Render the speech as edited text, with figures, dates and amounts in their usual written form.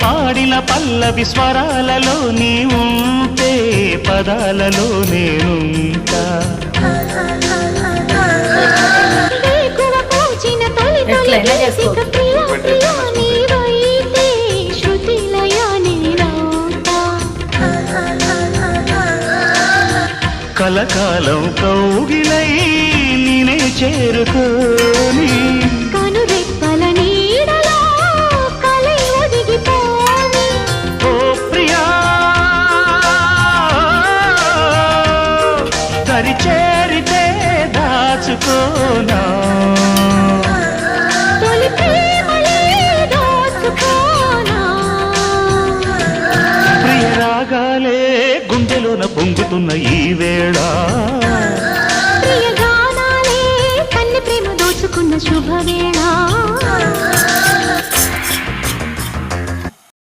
పాడిన పల్లవి స్వరాలలో నీ ఉంటే పదాలలో నేనుంటా ఎట్లయినా చేసుకో కలకాలం కౌగిలై నేనే చేరుకోని కనురెప్పల నీడలో కలై ఒదిగిపోని ఓ ప్రియా దరి చేరితే దాచుకోనా తొలి ప్రేమలే దోచుకోనా ప్రియ రాగాలే గుండెలోన పొంగుతున్న ఈ వేళ ప్రియ గానాలే కన్నె ప్రేమ దోచుకున్న శుభవేళ